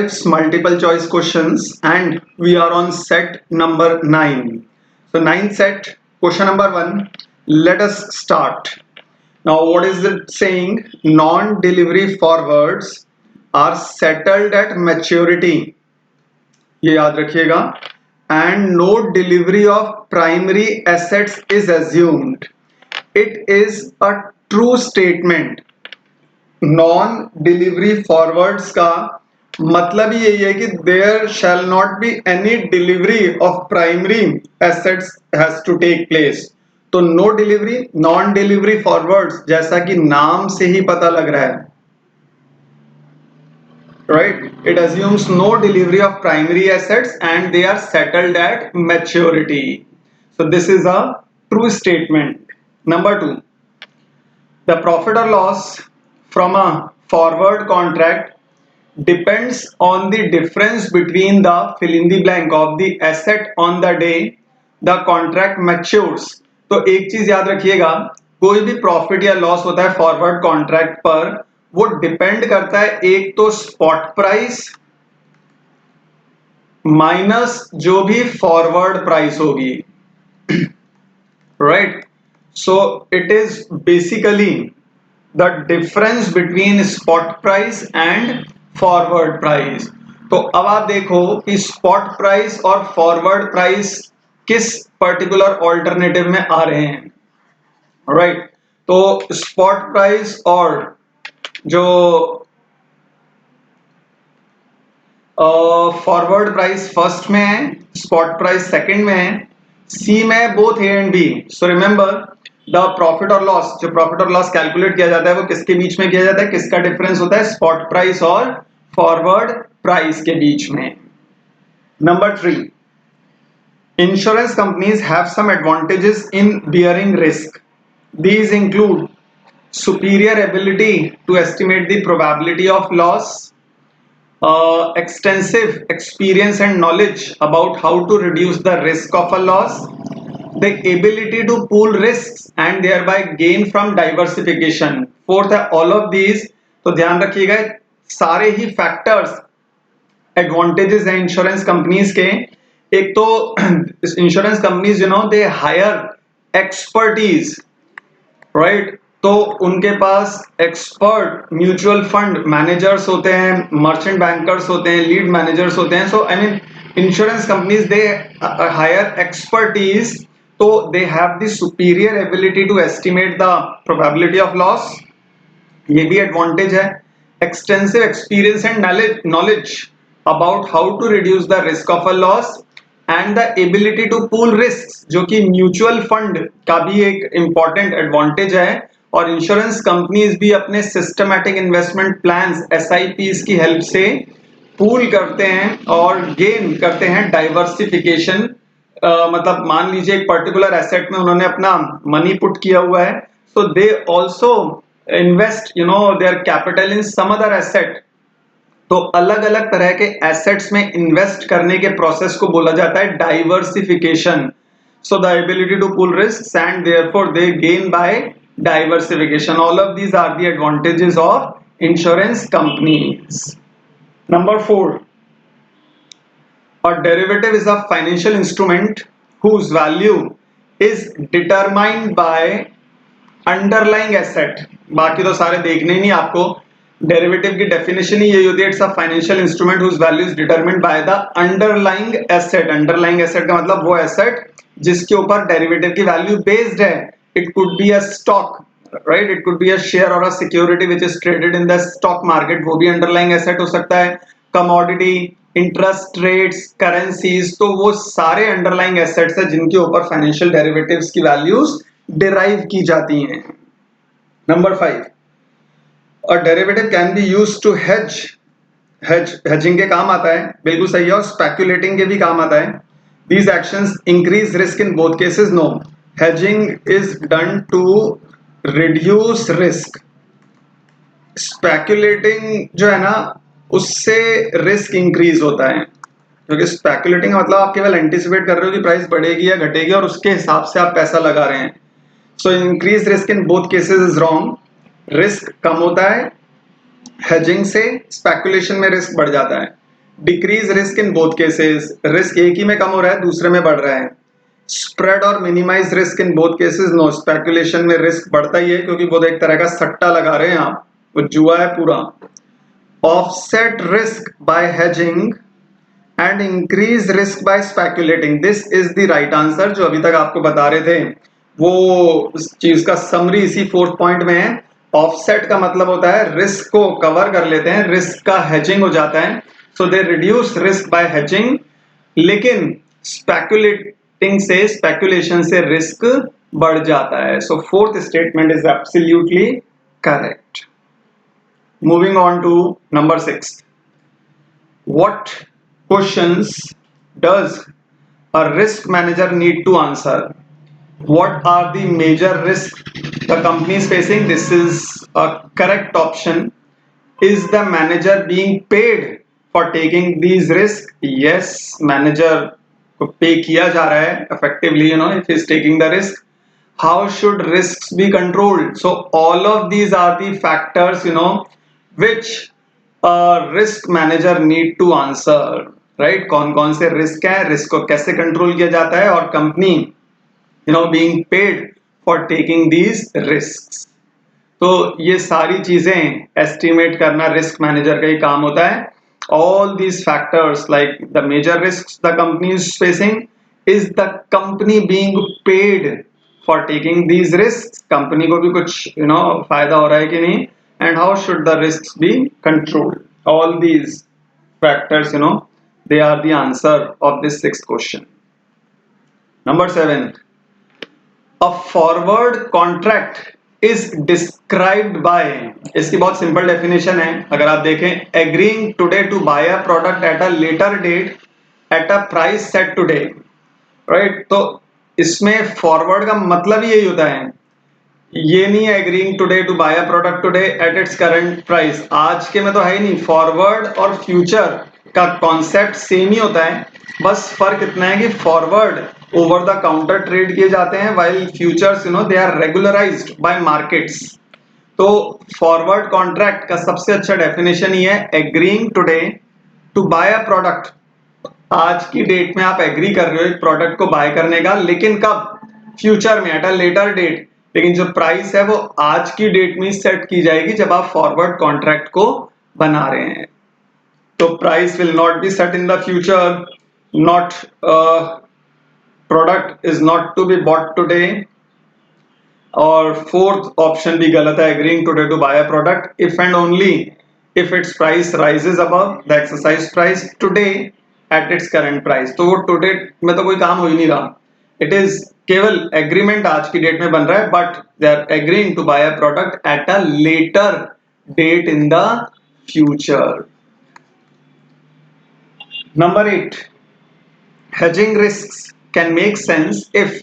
It's multiple choice questions and we are on set number 9. So ninth set, question number 1. Let us start. Now what is it saying? Non-delivery forwards are settled at maturity. ये याद रखिएगा. And no delivery of primary assets is assumed. It is a true statement. Non delivery forwards का मतलब ही यही है कि there shall not be any delivery of primary assets has to take place. तो no delivery, non delivery forwards, जैसा कि नाम से ही पता लग रहा है, right, it assumes no delivery of primary assets and they are settled at maturity. So this is a true statement. Number 2, the profit or loss from a forward contract depends on the difference between the fill in the blank of the asset on the day the contract matures. तो एक चीज याद रखिएगा, कोई भी profit या loss होता है फॉरवर्ड कॉन्ट्रैक्ट पर, वो डिपेंड करता है एक तो स्पॉट प्राइस माइनस जो भी फॉरवर्ड प्राइस होगी, right. So it is basically the difference between spot price and forward price. तो अब आप देखो कि spot price और forward price किस particular alternative में आ रहे हैं, right? तो spot price और जो forward price first में है, spot price second में है, C में both A and B. So remember the profit और लॉस, जो प्रॉफिट और लॉस कैलकुलेट किया जाता है वो किसके बीच में किया जाता है, किसका डिफरेंस होता है, स्पॉट प्राइस और फॉरवर्ड प्राइस के बीच में. Number 3, insurance companies have some advantages in bearing risk. These include superior ability to estimate the probability of loss, extensive experience and knowledge about how to reduce the risk of a loss, the ability to pool risks and thereby gain from diversification. Fourth है all of these. तो ध्यान रखिएगा सारे ही factors advantages हैं insurance companies के. एक तो insurance companies they hire expertise, right. तो उनके पास एक्सपर्ट म्यूचुअल फंड मैनेजर्स होते हैं, मर्चेंट बैंकर्स होते हैं, लीड मैनेजर्स होते हैं. So I mean insurance companies they hire expertise, तो they have the superior ability to estimate the probability of loss, ये भी एडवांटेज है. Extensive experience and knowledge about how to reduce the risk of a loss and the ability to pool risk, जो कि mutual fund का भी एक important advantage है. और इंश्योरेंस कंपनीज भी अपने सिस्टमैटिक इन्वेस्टमेंट प्लान्स SIPs की हेल्प से पूल करते हैं और गेन करते हैं डाइवर्सिफिकेशन. मतलब मान लीजिए एक पर्टिकुलर एसेट में उन्होंने अपना मनी पुट किया हुआ है, so they also invest their capital in some other asset. तो अलग अलग तरह के एसेट्स में इन्वेस्ट करने के प्रोसेस को बोला जाता है diversification. So the ability to pool risk and therefore they gain by diversification. All of these are the advantages of insurance companies. Number 4, a derivative is a financial instrument whose value is determined by underlying asset. बाकी तो सारे देखने ही नहीं आपको. Derivative की definition ही यही होती है, it's a financial instrument whose value is determined by the underlying asset. Underlying asset का मतलब वो एसेट जिसके ऊपर डेरिवेटिव की वैल्यू बेस्ड है. It could be a stock, right? It could be a share or a security which is traded in the stock market. वो भी underlying asset हो सकता है. Commodity, interest rates, currencies, तो वो सारे underlying assets हैं जिनके ऊपर financial derivatives की values derive की जाती हैं. Number 5, a derivative can be used to hedge. Hedging के काम आता है, बिल्कुल सही है, और speculating के भी काम आता है. These actions increase risk in both cases. No. Hedging is done to reduce risk. Speculating जो है ना, उससे रिस्क इंक्रीज होता है, क्योंकि स्पेकुलेटिंग मतलब आप केवल एंटिसिपेट कर रहे हो कि प्राइस बढ़ेगी या घटेगी और उसके हिसाब से आप पैसा लगा रहे हैं. So increase risk in both cases is wrong. Risk कम होता है हेजिंग से, स्पेकुलेशन में रिस्क बढ़ जाता है. Decrease risk in both cases, risk एक ही में कम हो रहा है, दूसरे में बढ़ रहा है। स्प्रेड और minimize risk in both cases, no, speculation में रिस्क बढ़ता ही है क्योंकि वो एक तरह का सट्टा लगा रहे हैं आप, वो जुआ है पूरा। Offset risk by hedging and increase risk by speculating, this is the right answer. जो अभी तक आपको बता रहे थे वो उस चीज का समरी इसी फोर्थ पॉइंट में है। ऑफसेट का मतलब होता है रिस्क को कवर कर लेते हैं, रिस्क का हेजिंग हो जाता है, so they reduce risk by hedging. लेकिन स्पेकुलेटिंग से, स्पेकुलेशन से रिस्क बढ़ जाता है। So fourth statement is absolutely correct. Moving on to number 6, what questions does a risk manager need to answer? What are the major risks the company is facing? This is a correct option. Is the manager being paid for taking these risks? Yes, manager को पे किया जा रहा है effectively, if he is taking the risk. How should risks be controlled? So all of these are the factors, which risk manager need to answer, right. कौन कौन से risk है, रिस्क को कैसे कंट्रोल किया जाता है, और company being paid for taking these risk. तो ये सारी चीजें एस्टिमेट करना रिस्क मैनेजर का ही काम होता है। All these factors like the major risk the company is facing, is the company being paid for taking these risk, company को भी कुछ फायदा हो रहा है कि नहीं, and how should the risks be controlled? All these factors, they are the answer of this sixth question. Number 7, a forward contract is described by, इसकी बहुत सिंपल डेफिनेशन है, अगर आप देखें, agreeing today to buy a product at a later date at a price set today, right? तो इसमें forward का मतलब ही यही होता है, ये नहीं है agreeing today to buy a product today at its current price, आज के में तो है ही नहीं। फॉरवर्ड और फ्यूचर का कॉन्सेप्ट सेम ही होता है, बस फर्क इतना है कि forward over the counter trade किए जाते हैं, while futures they are regularised by markets. तो फॉरवर्ड कॉन्ट्रैक्ट का सबसे अच्छा डेफिनेशन ही है agreeing today to buy a product, आज की डेट में आप एग्री कर रहे हो एक प्रोडक्ट को बाय करने का, लेकिन कब, फ्यूचर में, एट अ लेटर डेट। लेकिन जो प्राइस है वो आज की डेट में सेट की जाएगी जब आप फॉरवर्ड कॉन्ट्रैक्ट को बना रहे हैं। तो price will not be set in the future, not product is not to be bought today. और फोर्थ ऑप्शन भी गलत है, agreeing today to buy a product if and only if its price rises above the exercise price today at its current price. तो वो today में तो कोई काम हो ही नहीं रहा, इट इज केवल एग्रीमेंट आज की डेट में बन रहा है, but they are agreeing to buy a product at a later date in the future. Number 8, hedging risks can make sense if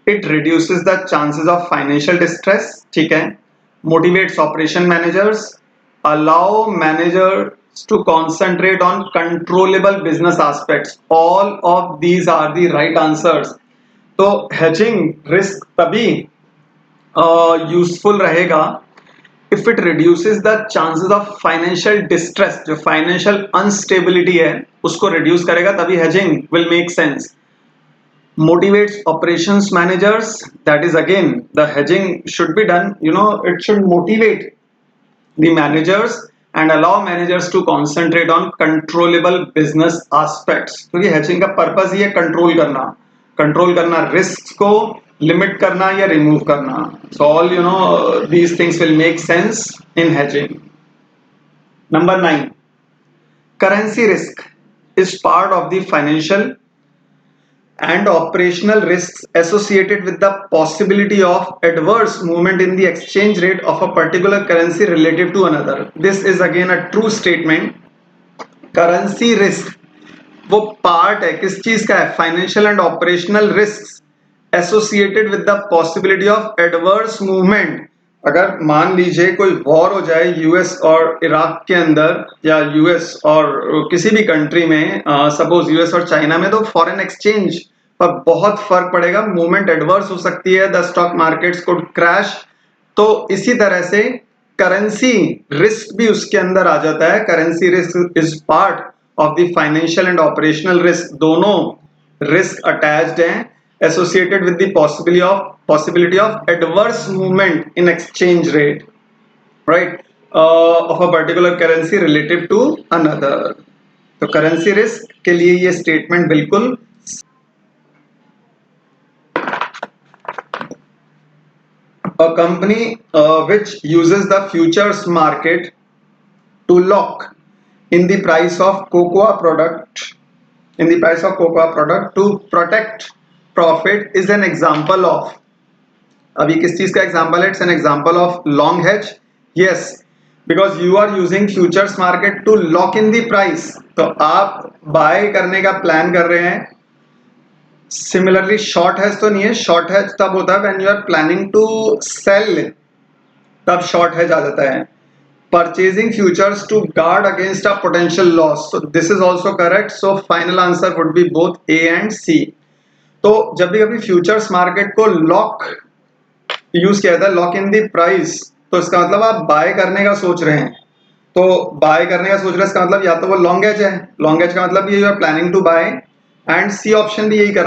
it reduces the chances of financial distress, ठीक है, motivates operation managers, allow managers to concentrate on controllable business aspects. All of these are the right answers. तो hedging risk तभी useful रहेगा if it reduces the chances of financial distress, जो financial instability है उसको reduce करेगा, तभी hedging will make sense. Motivates operations managers, that is again the hedging should be done, it should motivate the managers and allow managers to concentrate on controllable business aspects. तो ये hedging का purpose ही है control करना risk को, limit करना या remove करना। So all these things will make sense in hedging. Number 9, currency risk is part of the financial and operational risks associated with the possibility of adverse movement in the exchange rate of a particular currency relative to another. This is again a true statement. Currency risk वो part है किस चीज का है, financial and operational risk associated with the possibility of adverse movement. अगर मान लीजिए कोई वॉर हो जाए यूएस और इराक के अंदर, या यूएस और किसी भी कंट्री में, सपोज यूएस और चाइना में, तो फॉरेन एक्सचेंज पर बहुत फर्क पड़ेगा, मूवमेंट एडवर्स हो सकती है, the stock markets could crash. तो इसी तरह से करेंसी रिस्क भी उसके अंदर आ जाता है। Currency risk is part of the financial and operational risk, दोनों risk attached हैं associated with the possibility of adverse movement in exchange rate, right, of a particular currency relative to another. तो currency risk के लिए ये statement बिल्कुल a company which uses the futures market to lock in the price of cocoa product to protect profit is an example of, अभी किस चीज का example है? It's an example of long hedge. Yes, because you are using futures market to lock in the price. तो आप bye करने का plan कर रहे हैं. सिमिलरली शॉर्ट हेज तो नहीं है. शॉर्ट हेज तब होता है when you are planning to sell, तब शॉर्ट हेज आ जाता है. Purchasing futures to guard against a potential loss. So this is also correct. So final answer would be both A and C. तो जब भी कभी फ्यूचर्स मार्केट को lock use किया जाता है, लॉक इन द प्राइस, तो इसका मतलब आप बाय करने का सोच रहे हैं. तो बाय करने का सोच रहे हैं, इसका मतलब या तो वो लॉन्ग एज है. लॉन्ग एज का मतलब ये you are planning to buy. And C option भी यही कह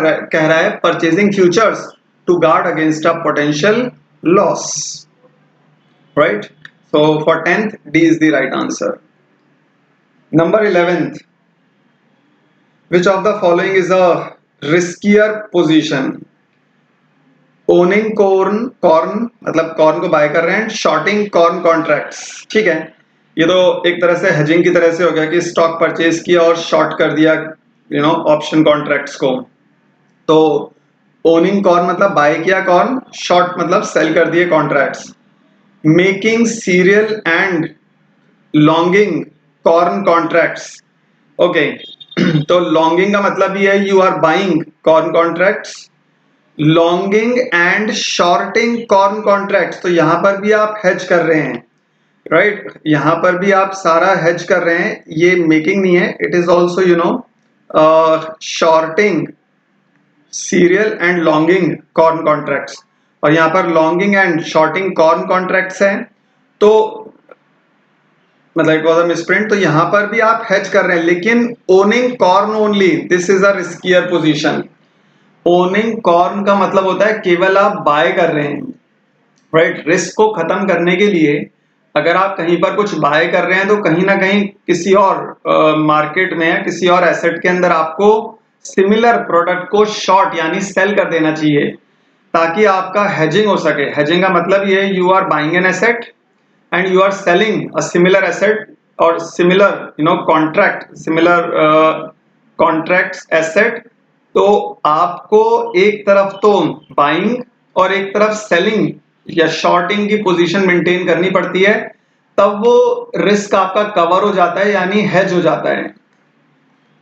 रहा है purchasing futures to guard against a potential loss, right. So for 10th, D is the right answer. Number 11th, which of the following is a riskier position? Owning corn मतलब corn को bye कर रहे हैं. Shorting corn contracts, ठीक है. ये तो एक तरह से हेजिंग की तरह से हो गया कि स्टॉक परचेज किया और शॉर्ट कर दिया ऑप्शन कॉन्ट्रैक्ट्स को. तो ओनिंग कॉर्न मतलब बाय किया कॉर्न, शॉर्ट मतलब सेल कर दिए contracts. Making cereal and longing corn contracts. Okay, तो लॉन्गिंग का मतलब ये है you are buying corn contracts. Longing and shorting corn contracts, तो यहां पर भी आप हेज कर रहे हैं, राइट. यहां पर भी आप सारा हेज कर रहे हैं. ये मेकिंग नहीं है, it is also shorting cereal and longing corn contracts. और यहां पर longing and shorting corn contracts हैं. तो मतलब इट वाज अ मिसप्रिंट. तो यहां पर भी आप हेज कर रहे हैं, लेकिन owning corn only, this is a riskier position. Owning corn का मतलब होता है केवल आप बाय कर रहे हैं, राइट. रिस्क को खत्म करने के लिए अगर आप कहीं पर कुछ बाय कर रहे हैं तो कहीं ना कहीं किसी और मार्केट में या किसी और एसेट के अंदर आपको सिमिलर प्रोडक्ट को शॉर्ट यानी सेल कर देना चाहिए ताकि आपका हेजिंग हो सके. हेजिंग का मतलब ये you are buying an asset and you are selling a similar asset or similar contracts asset. तो आपको एक तरफ तो बाइंग और एक तरफ सेलिंग या शॉर्टिंग की पोजीशन मेंटेन करनी पड़ती है, तब वो रिस्क आपका कवर हो जाता है यानी हेज हो जाता है,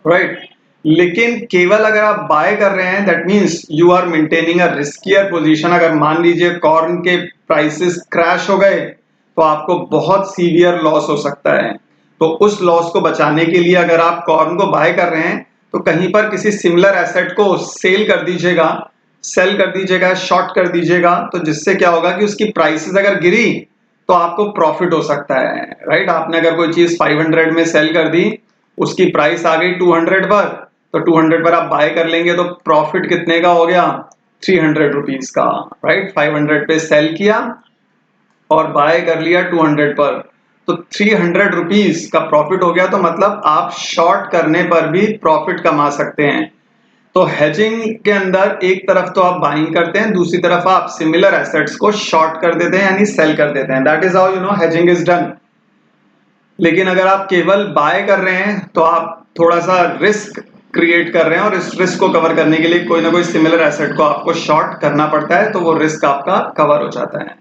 राइट. लेकिन केवल अगर आप बाय कर रहे हैं that means you are maintaining a riskier position. अगर मान लीजिए कॉर्न के प्राइसेस क्रैश हो गए तो आपको बहुत सीवियर लॉस हो सकता है. तो उस लॉस को बचाने के लिए अगर आप कॉर्न को बाय कर रहे हैं तो कहीं पर किसी सिमिलर एसेट को सेल कर दीजिएगा, शॉर्ट कर दीजिएगा. तो जिससे क्या होगा कि उसकी प्राइसेस अगर गिरी तो आपको प्रॉफिट हो सकता है, राइट. आपने अगर कोई चीज 500 में सेल कर दी, उसकी प्राइस आ गई 200 पर, तो 200 पर आप बाय कर लेंगे तो प्रॉफिट कितने का हो गया? 300 रुपीज का, राइट. 500 पे सेल किया और बाय कर लिया 200 पर, तो 300 रुपीज का प्रॉफिट हो गया. तो मतलब आप शॉर्ट करने पर भी प्रॉफिट कमा सकते हैं. तो हेजिंग के अंदर एक तरफ तो आप बाइंग करते हैं, दूसरी तरफ आप सिमिलर एसेट्स को शॉर्ट कर देते हैं यानी सेल कर देते हैं. That is how hedging is done. लेकिन अगर आप केवल बाय कर रहे हैं तो आप थोड़ा सा रिस्क क्रिएट कर रहे हैं और इस रिस्क को कवर करने के लिए कोई ना कोई सिमिलर एसेट को आपको शॉर्ट करना पड़ता है, तो वो रिस्क आपका कवर हो जाता है.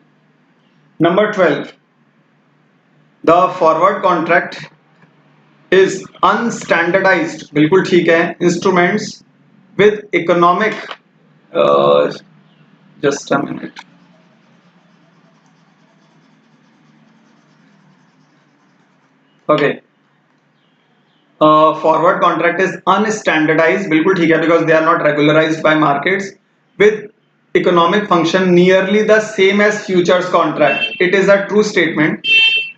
Number 12, the forward contract is unstandardized, बिल्कुल ठीक है, instruments with economic just a minute. Okay, forward contract is unstandardized, बिल्कुल ठीक है, because they are not regularized by markets, with economic function nearly the same as futures contract. It is a true statement.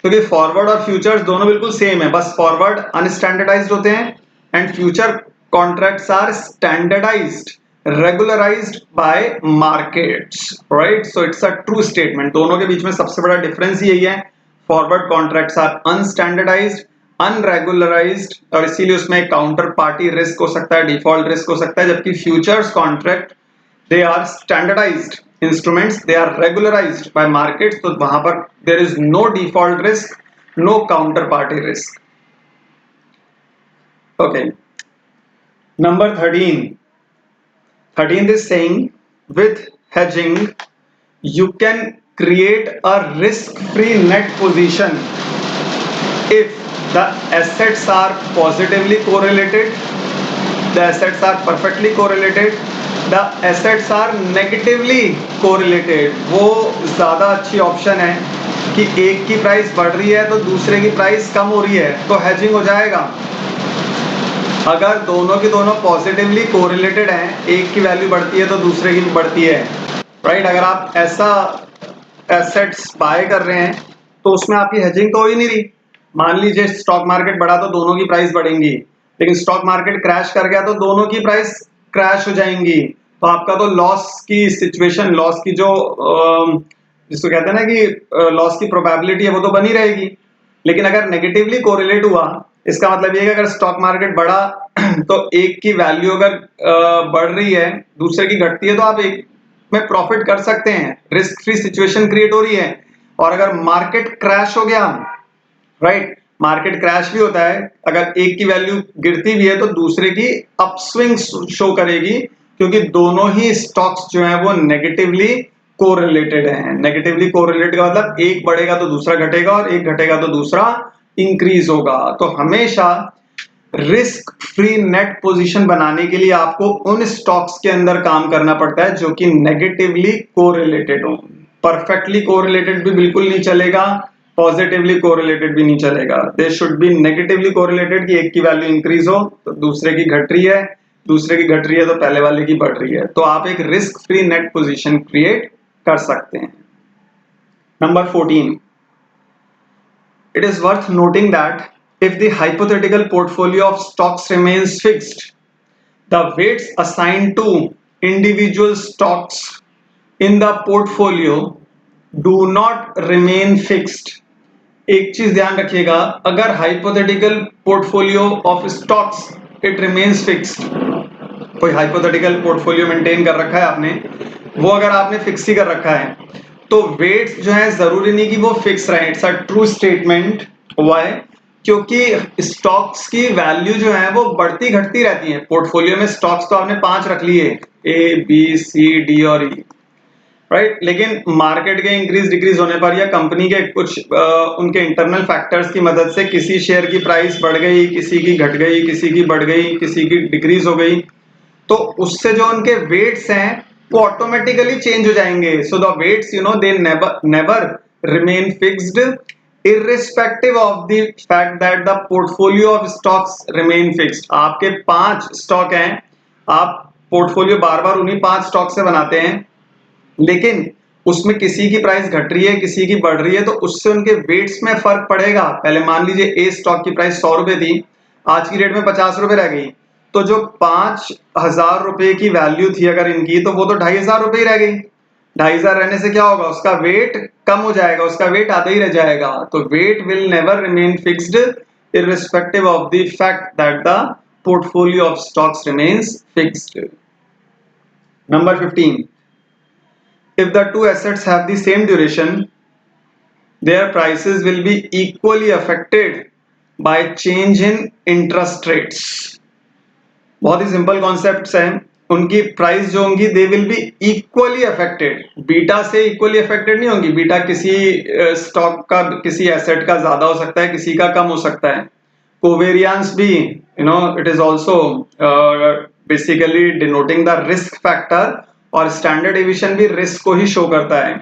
क्योंकि forward और futures दोनों बिल्कुल same है, बस forward unstandardized होते हैं and future contracts are standardized regularized by markets, right? So it's a true statement. दोनों के बीच में सबसे बड़ा डिफरेंस यही है, फॉरवर्ड कॉन्ट्रैक्ट्स आर अनस्टैंडर्डाइज्ड, अनरेगुलराइज्ड, और इसीलिए उसमें काउंटर पार्टी रिस्क हो सकता है, डिफॉल्ट रिस्क हो सकता है, जबकि futures contract they are standardised instruments, they are regularised by markets, तो वहां पर there is no default risk, no counter party risk. Okay, number 13th is saying with hedging you can create a risk-free net position if the assets are positively correlated, the assets are perfectly correlated, the assets are negatively correlated. वो ज़्यादा अच्छी option है कि एक की price बढ़ रही है तो दूसरे की प्राइस कम हो रही है तो hedging हो जाएगा. अगर दोनों की दोनों पॉजिटिवली कोरिलेटेड हैं, एक की वैल्यू बढ़ती है तो दूसरे की भी बढ़ती है, राइट? अगर आप ऐसा एसेट्स बाय कर रहे हैं तो उसमें आपकी हेजिंग तो हो ही नहीं रही. मान लीजिए स्टॉक मार्केट बढ़ा तो दोनों की प्राइस बढ़ेंगी, लेकिन स्टॉक मार्केट क्रैश कर गया तो दोनों की प्राइस क्रैश हो जाएंगी, तो आपका तो लॉस की सिचुएशन, लॉस की जो जिसको कहते हैं ना कि लॉस की प्रोबेबिलिटी है वो तो बनी रहेगी. लेकिन अगर नेगेटिवली कोरिलेट हुआ, इसका मतलब ये है कि अगर स्टॉक मार्केट बढ़ा तो एक की वैल्यू अगर बढ़ रही है दूसरे की घटती है तो आप एक में प्रॉफिट कर सकते हैं, रिस्क फ्री सिचुएशन क्रिएट हो रही है. और अगर मार्केट क्रैश हो गया, राइट, मार्केट क्रैश भी होता है, अगर एक की वैल्यू गिरती भी है तो दूसरे की अपस्विंग शो करेगी, क्योंकि दोनों ही स्टॉक्स जो हैं वो नेगेटिवली कोरिलेटेड हैं. नेगेटिवली कोरिलेटेड का मतलब एक बढ़ेगा तो दूसरा घटेगा और एक घटेगा तो दूसरा इंक्रीज होगा. तो हमेशा रिस्क फ्री नेट पोजीशन बनाने के लिए आपको उन स्टॉक्स के अंदर काम करना पड़ता है जो कि नेगेटिवली कोरिलेटेड हो. परफेक्टली कोरिलेटेड भी बिल्कुल नहीं चलेगा, पॉजिटिवली कोरिलेटेड भी नहीं चलेगा. They should be negatively correlated कि एक की वैल्यू इंक्रीज हो तो दूसरे की घट रही है, दूसरे की घट रही है तो पहले वाले की बढ़ रही है, तो आप एक risk free net position create कर सकते हैं. Number 14, it is worth noting that if the hypothetical portfolio of stocks remains fixed, the weights assigned to individual stocks in the portfolio do not remain fixed. एक चीज ध्यान रखिएगा, अगर hypothetical portfolio of stocks it remains fixed, कोई hypothetical portfolio maintain कर रखा है आपने, वो अगर आपने फिक्स ही कर रखा है तो वेट्स जो है जरूरी नहीं कि वो फिक्स रहे. It's a true statement. Why? क्योंकि स्टॉक्स की वैल्यू जो है वो बढ़ती घटती रहती है. पोर्टफोलियो में स्टॉक्स तो आपने 5 रख लिए, ए बी सी डी और ई, राइट, लेकिन मार्केट के इंक्रीज डिक्रीज होने पर या कंपनी के कुछ उनके इंटरनल फैक्टर्स की मदद से किसी शेयर की प्राइस बढ़ गई, किसी की घट गई, किसी की बढ़ गई, किसी की डिक्रीज हो गई, तो उससे जो उनके वेट्स हैं वो ऑटोमेटिकली चेंज हो जाएंगे. So the weights they never remain fixed irrespective of the fact that the portfolio of stocks remain fixed. आपके 5 स्टॉक हैं, आप पोर्टफोलियो बार बार उन्हीं 5 स्टॉक से बनाते हैं, लेकिन उसमें किसी की प्राइस घट रही है, किसी की बढ़ रही है, तो उससे उनके वेट्स में फर्क पड़ेगा. पहले मान लीजिए ए स्टॉक की प्राइस 100 रुपए थी, आज की डेट में 50 रुपए रह गई, तो जो 5,000 रुपए की वैल्यू थी अगर इनकी, तो वो तो 2,500 रुपए ही रह गई. 2,500 रहने से क्या होगा, उसका वेट कम हो जाएगा, उसका वेट आधा ही रह जाएगा. तो weight will never remain fixed irrespective of the fact that the portfolio of stocks remains fixed. Number 15, if the two assets have the same duration, their prices will be equally affected by change in interest rates. बहुत ही simple concepts हैं. उनकी price जो होंगी they will be equally affected. Beta से equally affected नहीं होंगी. Beta किसी stock का, किसी एसेट का ज्यादा हो सकता है, किसी का कम हो सकता है. कोवेरियंस भी it is also basically denoting the risk factor, और स्टैंडर्ड डेविएशन भी रिस्क को ही शो करता है.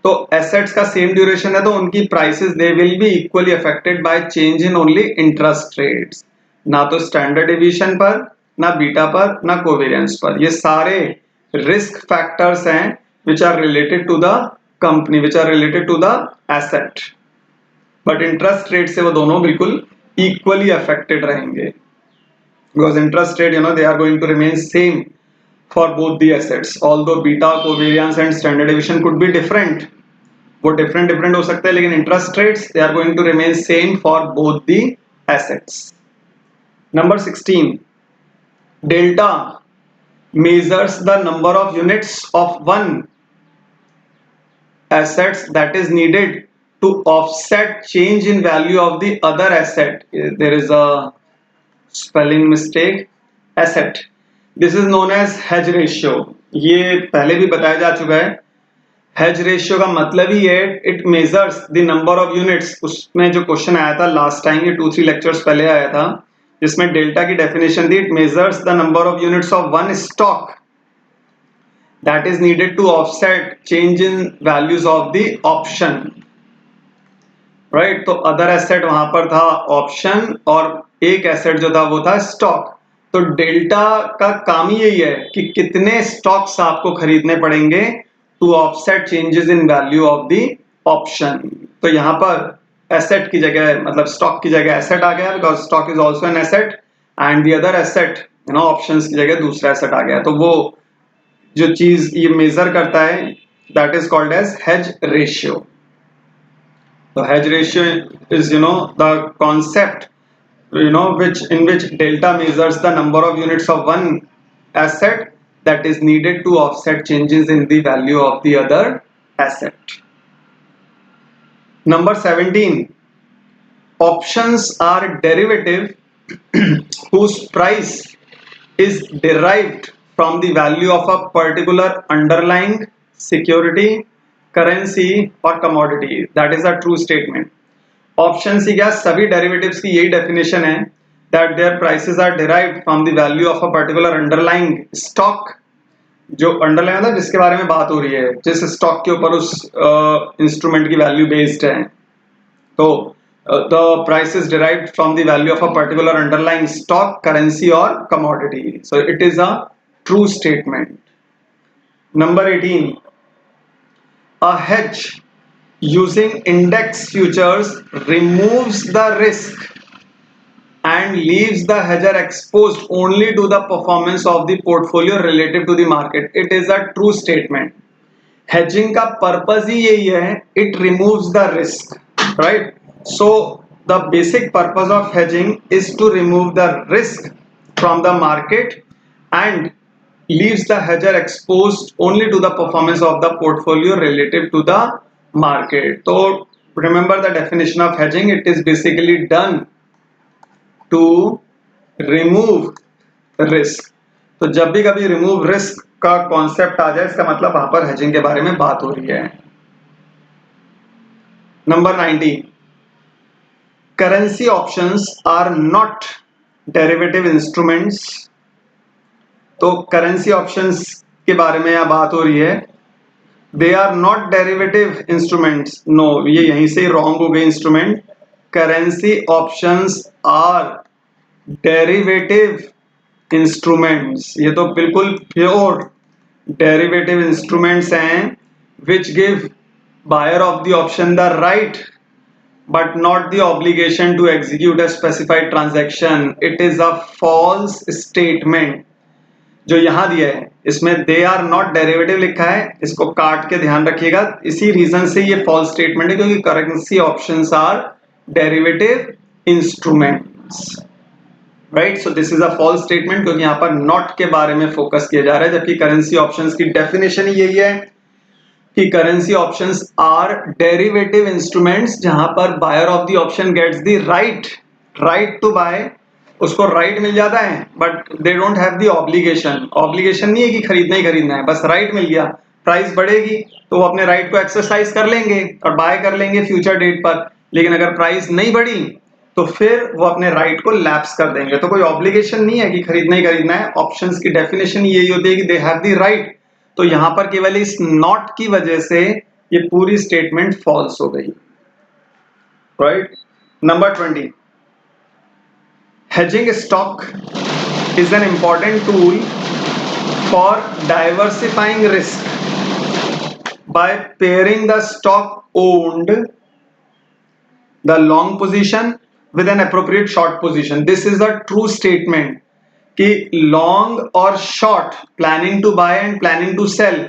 तो एसेट्स का सेम ड्यूरेशन है तो उनकी prices they will be equally affected by change in only interest rates. ना तो स्टैंडर्ड डेविएशन पर, ना बीटा पर, ना कोवेरियंस पर. ये सारे रिस्क फैक्टर्स हैं which are related to the company, which are related to the asset. But interest rate से वो दोनों बिल्कुल इक्वली अफेक्टेड रहेंगे, because interest rate they are going to remain same for both the assets, although beta, covariance and standard deviation could be different, वो different हो सकते हैं, लेकिन interest rates they are going to remain same for both the assets. Number 16, delta measures the number of units of one assets that is needed to offset change in value of the other asset. There is a spelling mistake. Asset. This is known as hedge ratio. ये पहले भी बताया जा चुका है. hedge ratio का मतलब ही है it measures the number of units. उसमें जो क्वेश्चन आया था लास्ट टाइम, ये 2-3 लेक्चर्स पहले आया था, जिसमें डेल्टा की डेफिनेशन थी, it measures the number of units of one stock that is needed to offset change in values of the option. right? तो अदर एसेट वहां पर था ऑप्शन और एक एसेट जो था वो था स्टॉक. तो डेल्टा का काम ही यही है कि कितने स्टॉक्स आपको खरीदने पड़ेंगे to offset changes in value of the option. तो यहाँ पर एसेट की जगह मतलब स्टॉक की जगह एसेट आ गया, because stock is also an asset and the other asset options की जगह दूसरा एसेट आ गया. तो वो जो चीज ये मेजर करता है that is called as hedge ratio. तो hedge ratio is the concept which delta measures the number of units of one asset that is needed to offset changes in the value of the other asset. Number 17, options are derivative whose price is derived from the value of a particular underlying security, currency or commodity. That is a true statement. Option C क्या, सभी derivatives की यही definition है that their prices are derived from the value of a particular underlying stock. जो underline मतलब जिसके बारे में बात हो रही है, जिस स्टॉक के ऊपर उस इंस्ट्रूमेंट की वैल्यू बेस्ड है. तो the price is derived from the value of a particular underlying stock, currency और commodity. So it is a true statement. Number 18, a hedge using index futures removes the risk and leaves the hedger exposed only to the performance of the portfolio relative to the market. It is a true statement. Hedging का purpose ही यही है, it removes the risk, right? So the basic purpose of hedging is to remove the risk from the market and leaves the hedger exposed only to the performance of the portfolio relative to the market. So remember the definition of hedging. It is basically done to remove risk. तो जब भी कभी remove risk का concept आ जाए, इसका मतलब वहां पर hedging के बारे में बात हो रही है. Number 19, currency options are not derivative instruments. तो करेंसी ऑप्शंस के बारे में यहाँ बात हो रही है. They are not derivative instruments. No, ये यहीं से रॉन्ग हो गई instrument. Currency options are derivative instruments. ये तो बिल्कुल प्योर डेरिवेटिव इंस्ट्रूमेंट्स हैं which give buyer of the option the right but not the obligation to execute a specified transaction. It is a false statement. जो यहां दिया है इसमें दे are not derivative लिखा है, इसको काट के ध्यान रखिएगा. इसी रीजन से ये फॉल्स स्टेटमेंट है, क्योंकि currency options are derivative instruments, right. So this is a false statement, क्योंकि यहां पर नॉट के बारे में फोकस किया जा रहा है, जबकि करेंसी ऑप्शंस की डेफिनेशन ही यही है कि currency options are derivative instruments, जहां पर buyer of the option gets the right to buy. उसको राइट मिल जाता है but they don't have the obligation. Obligation नहीं है कि खरीदना ही खरीदना है, बस राइट मिल गया. प्राइस बढ़ेगी तो वो अपने राइट को एक्सरसाइज कर लेंगे और बाय कर लेंगे फ्यूचर डेट पर. लेकिन अगर प्राइस नहीं बढ़ी तो फिर वो अपने राइट को लैप्स कर देंगे. तो कोई ऑब्लिगेशन नहीं है कि खरीदना ही खरीदना है. ऑप्शंस की डेफिनेशन यही होती है कि दे हैव द राइट. तो यहां पर केवल इस नॉट की वजह से ये पूरी स्टेटमेंट फॉल्स हो गई, right. Number 20, hedging stock is an important tool for diversifying risk by pairing the stock owned the long position with an appropriate short position. This is a true statement कि long और short, planning to buy and planning to sell,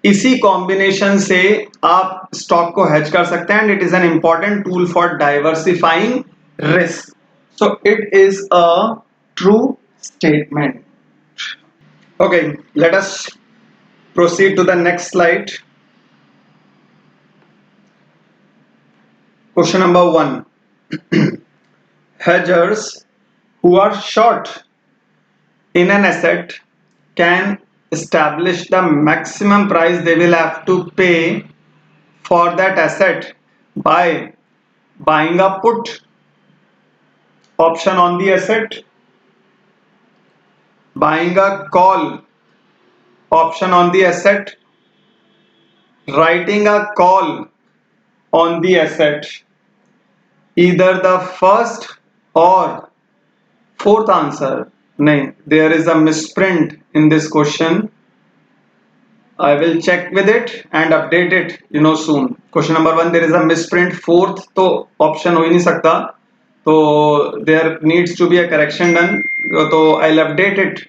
इसी combination से आप stock को hedge कर सकते हैं and it is an important tool for diversifying risk. So it is a true statement. Okay, let us proceed to the next slide. Question number 1. Hedgers who are short in an asset can establish the maximum price they will have to pay for that asset by buying a put option on the asset, buying a call option on the asset, writing a call on the asset. Either the first or fourth answer. No, there is a misprint in this question. I will check with it and update it soon. Question number 1, there is a misprint. Fourth तो option हो ही नहीं सकता, तो there needs to be a correction done, तो I'll update it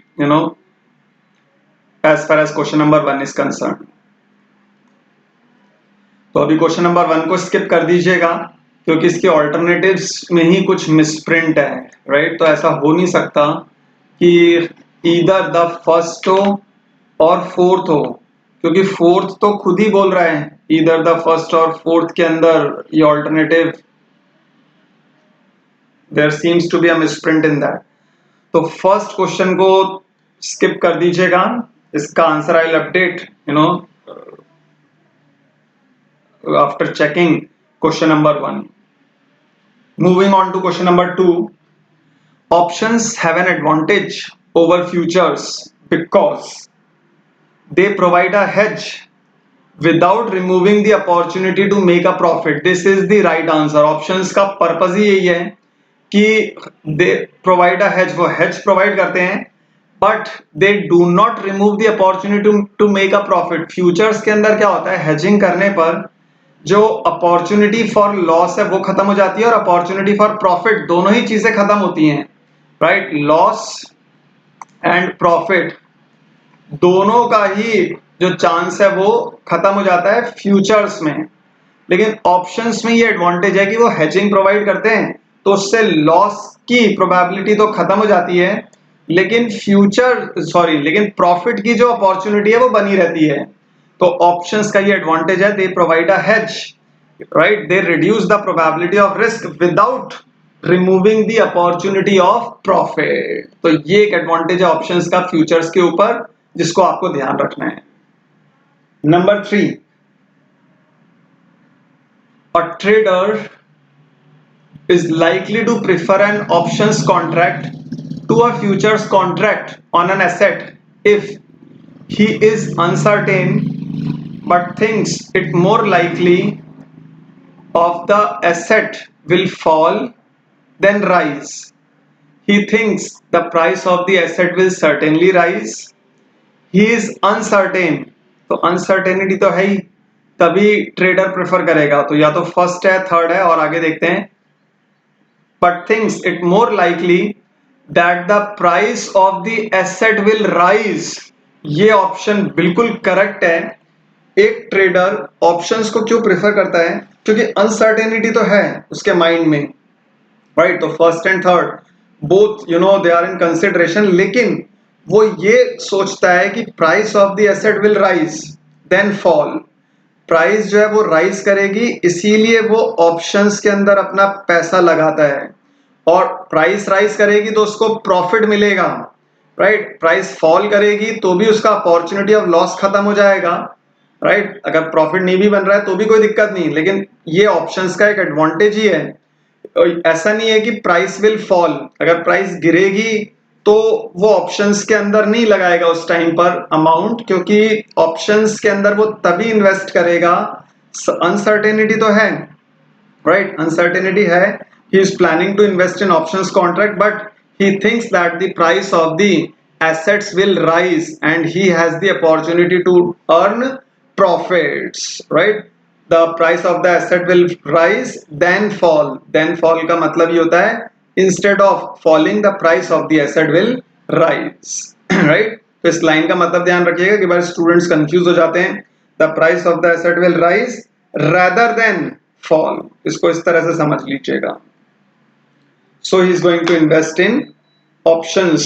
as far as question number 1 is concerned. तो अभी question number 1 को skip कर दीजिएगा क्योंकि इसके ऑल्टरनेटिव्स में ही कुछ मिसप्रिंट है, राइट. तो ऐसा हो नहीं सकता कि ईदर द फर्स्ट हो और फोर्थ हो, क्योंकि फोर्थ तो खुद ही बोल रहा है ईदर द फर्स्ट और फोर्थ के अंदर ये alternative, there seems to be a misprint in that. तो फर्स्ट क्वेश्चन को स्किप कर दीजिएगा. इसका answer I will update after checking question number 1. Moving on to question number 2. Options have an advantage over futures because they provide a hedge without removing the opportunity to make a profit. This is the right answer. Options का purpose ही यही है कि they provide a hedge, वो hedge provide करते हैं but they do not remove the opportunity to make a profit. Futures के अंदर क्या होता है, hedging करने पर जो अपॉर्चुनिटी फॉर लॉस है वो खत्म हो जाती है और अपॉर्चुनिटी फॉर प्रॉफिट, दोनों ही चीजें खत्म होती हैं, राइट. लॉस एंड प्रॉफिट दोनों का ही जो चांस है वो खत्म हो जाता है फ्यूचर्स में. लेकिन ऑप्शंस में ये एडवांटेज है कि वो हेजिंग प्रोवाइड करते हैं तो उससे लॉस की प्रोबेबिलिटी तो खत्म हो जाती है, लेकिन लेकिन प्रॉफिट की जो अपॉर्चुनिटी है वो बनी रहती है. तो ऑप्शंस का ये एडवांटेज है, they provide a hedge, right. They reduce the probability of risk without removing the opportunity of profit. तो ये एक एडवांटेज है ऑप्शंस का फ्यूचर्स के ऊपर जिसको आपको ध्यान रखना है. Number 3, a trader is likely to prefer an options contract to a futures contract on an asset if he is uncertain but thinks it more likely of the asset will fall than rise. He thinks the price of the asset will certainly rise. He is uncertain, तो uncertainty तो है ही, तभी trader prefer करेगा. तो या तो first है, third है, और आगे देखते हैं. But thinks it more likely that the price of the asset will rise. ये ऑप्शन बिल्कुल करेक्ट है. एक ट्रेडर ऑप्शंस को क्यों प्रेफर करता है, क्योंकि अनसर्टेनिटी तो है उसके माइंड में, राइट. तो first and third both they are in consideration, लेकिन वो ये सोचता है कि price of the asset will rise then fall. Price जो है वो राइज करेगी, इसीलिए वो ऑप्शंस के अंदर अपना पैसा लगाता है. और प्राइस राइज करेगी तो उसको प्रॉफिट मिलेगा, राइट. प्राइस फॉल करेगी तो भी उसका अपॉर्चुनिटी ऑफ लॉस खत्म हो जाएगा, राइट. अगर प्रॉफिट नहीं भी बन रहा है तो भी कोई दिक्कत नहीं, लेकिन ये ऑप्शंस का एक एडवांटेज ही है. ऐसा नहीं है कि प्राइस विल फॉल, अगर प्राइस गिरेगी तो वो ऑप्शंस के अंदर नहीं लगाएगा उस टाइम पर अमाउंट, क्योंकि ऑप्शंस के अंदर वो तभी इन्वेस्ट करेगा. अनसर्टेनिटी तो है, राइट. अनसर्टेनिटी है. He is planning to invest in options contract, but he thinks that the price of the assets will rise and he has the opportunity to earn profits, right. the price of the asset will rise then fall. Then fall का मतलब ये होता है instead of falling the price of the asset will rise. Right? तो इस line का मतलब ध्यान रखिएगा कि बार स्टूडेंट्स कंफ्यूज हो जाते हैं. The price of the asset will rise rather than fall. इसको इस तरह से समझ लीजिएगा. So he is going to invest in options,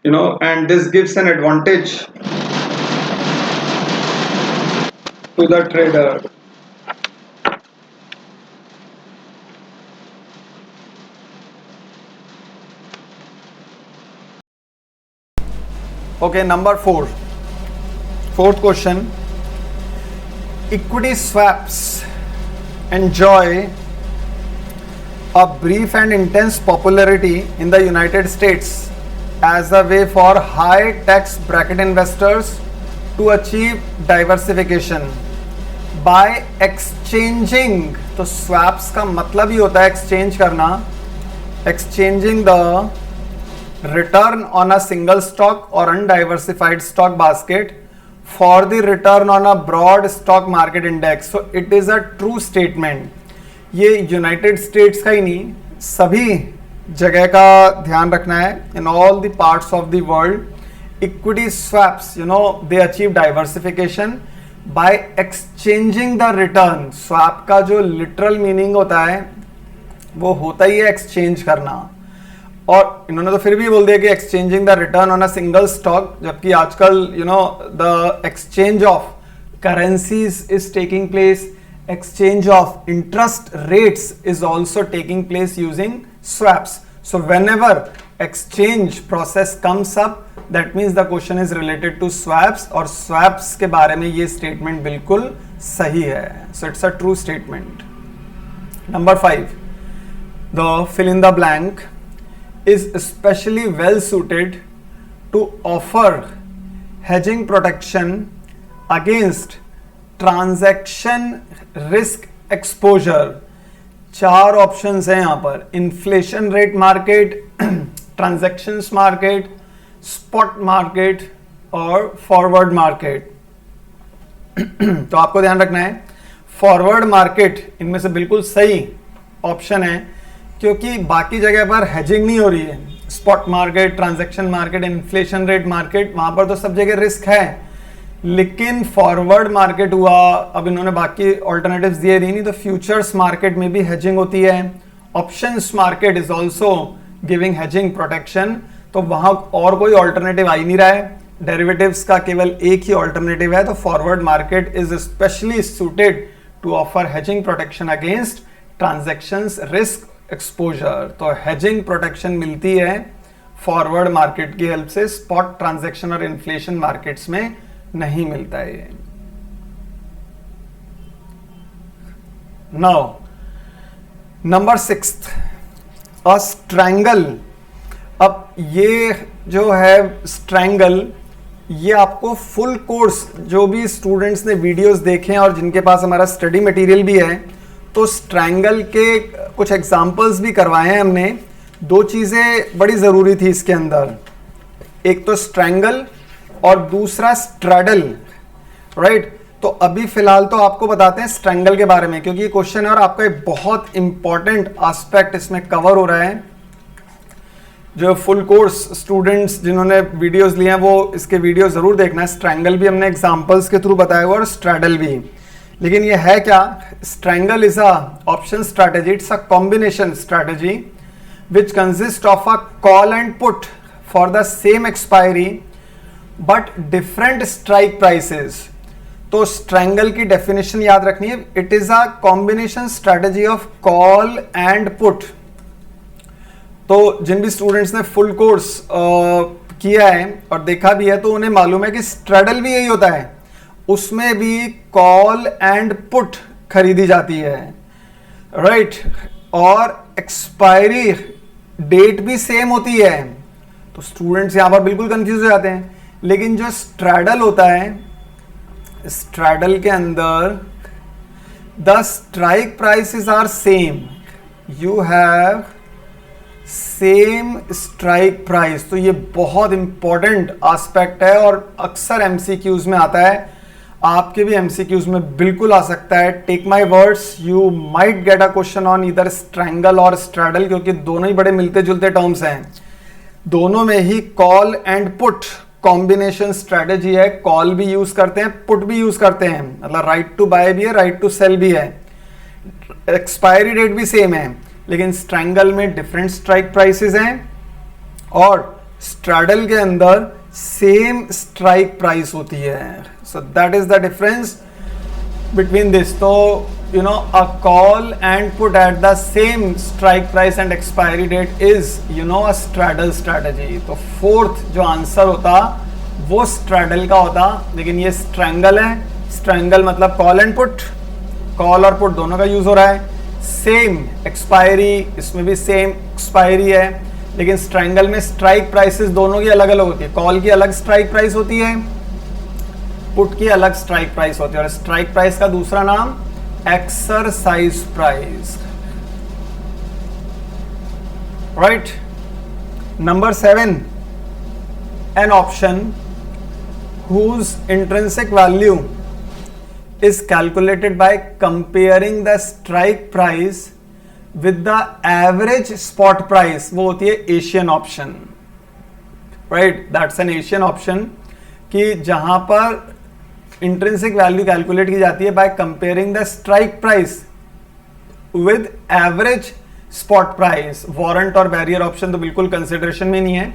and this gives an advantage to the trader. Okay, number 4. Fourth question. Equity swaps enjoy a brief and intense popularity in the United States as a way for high tax bracket investors to achieve diversification by exchanging. तो swaps का मतलब ही होता है exchange करना, exchanging the return on a single stock or undiversified stock basket for the return on a broad stock market index. So it is a true statement. ये United States का ही नहीं, सभी जगह का ध्यान रखना है. In all the parts of the world equity swaps they achieve diversification by exchanging the return. Swap का जो लिटरल मीनिंग होता है वो होता ही है एक्सचेंज करना, और इन्होंने तो फिर भी बोल दिया कि exchanging the return on a single stock, जबकि आजकल the exchange of currencies is taking place, exchange of interest rates is also taking place using swaps. So whenever exchange process comes up, that means the question is related to swaps, और swaps के बारे में ये statement बिल्कुल सही है. So it's a true statement. Number 5, the fill in the blank is especially well suited to offer hedging protection against transaction risk exposure. 4 options हैं यहां पर. Inflation rate market, transactions market, spot market और forward market. तो आपको ध्यान रखना है forward market इनमें से बिल्कुल सही ऑप्शन है, क्योंकि बाकी जगह पर हेजिंग नहीं हो रही है. Spot market, transaction market, inflation rate market, वहां पर तो सब जगह रिस्क है, लेकिन फॉरवर्ड मार्केट हुआ. अब इन्होंने बाकी ऑल्टरनेटिव्स दिए नहीं, तो फ्यूचर्स मार्केट में भी हेजिंग होती है. Options market is also giving hedging protection. तो वहां और कोई ऑल्टरनेटिव आ ही नहीं रहा है, डेरिवेटिव्स का केवल एक ही ऑल्टरनेटिव है. तो forward market is specially suited to offer hedging protection against transactions risk exposure. तो हेजिंग प्रोटेक्शन मिलती है फॉरवर्ड मार्केट की हेल्प से, स्पॉट, ट्रांजैक्शन और इन्फ्लेशन मार्केट्स में नहीं मिलता है ये. Now number 6, a strangle. अब ये जो है स्ट्रैंगल, ये आपको फुल कोर्स जो भी स्टूडेंट्स ने वीडियोस देखे हैं और जिनके पास हमारा स्टडी मटेरियल भी है, तो स्ट्रैंगल के कुछ एग्जांपल्स भी करवाए हैं हमने. 2 चीजें बड़ी जरूरी थी इसके अंदर, एक तो स्ट्रैंगल और दूसरा स्ट्रैडल. राइट? तो अभी फिलहाल तो आपको बताते हैं स्ट्रैंगल के बारे में, क्योंकि ये क्वेश्चन है और आपका एक बहुत इंपॉर्टेंट एस्पेक्ट इसमें कवर हो रहा है. जो फुल कोर्स स्टूडेंट्स जिन्होंने वीडियोस लिए हैं वो इसके वीडियो जरूर देखना है. स्ट्रैंगल भी हमने एग्जांपल्स के थ्रू बताया हुआ और स्ट्रैडल भी. लेकिन ये है क्या? Strangle is a option strategy. It's a combination strategy which consist of a call and put for the same expiry but different strike prices. तो स्ट्रैंगल की डेफिनेशन याद रखनी है. It is a combination strategy of call and put. तो जिन भी students ने full course किया है और देखा भी है तो उन्हें मालूम है कि स्ट्रैडल भी यही होता है, उसमें भी कॉल एंड पुट खरीदी जाती है. राइट? और एक्सपायरी डेट भी सेम होती है. तो स्टूडेंट्स यहां पर बिल्कुल कंफ्यूज हो जाते हैं. लेकिन जो स्ट्रैडल होता है, स्ट्रैडल के अंदर the strike prices are same, you have same strike price. तो ये बहुत इंपॉर्टेंट एस्पेक्ट है और अक्सर एमसीक्यूज में आता है. आपके भी एमसीक्यूज में बिल्कुल आ सकता है. Take my words, you might get a question on इधर स्ट्रैंगल और स्ट्रैडल, क्योंकि दोनों ही बड़े मिलते जुलते टर्म्स हैं. दोनों में ही call and put combination strategy है. कॉल भी यूज करते हैं, पुट भी यूज करते हैं, मतलब राइट टू बाय भी है, राइट टू सेल भी है. एक्सपायरी डेट भी सेम है, लेकिन स्ट्रैंगल में डिफरेंट स्ट्राइक प्राइसेस हैं और स्ट्रैडल के अंदर सेम स्ट्राइक प्राइस होती है. So that is the difference between this. तो you know, a call and put at the same strike price and expiry date is, you know, a straddle strategy. तो fourth जो answer होता वो straddle का होता, लेकिन ये स्ट्रैंगल है. स्ट्रैंगल मतलब कॉल एंड पुट, कॉल और पुट दोनों का यूज हो रहा है. सेम एक्सपायरी, इसमें भी सेम एक्सपायरी है, लेकिन स्ट्रैंगल में स्ट्राइक प्राइसेस दोनों की अलग अलग होती है. कॉल की अलग स्ट्राइक प्राइस होती है, पुट की अलग स्ट्राइक प्राइस होती है. और स्ट्राइक प्राइस का दूसरा नाम exercise price, right? Number 7, an option whose intrinsic value is calculated by comparing the strike price with the average spot price, वो होती है Asian option, right? That's an Asian option कि जहां पर इंट्रिंसिक वैल्यू कैलकुलेट की जाती है by comparing the strike price with average spot price. Warrant और बैरियर ऑप्शन तो बिल्कुल कंसिडरेशन में नहीं है.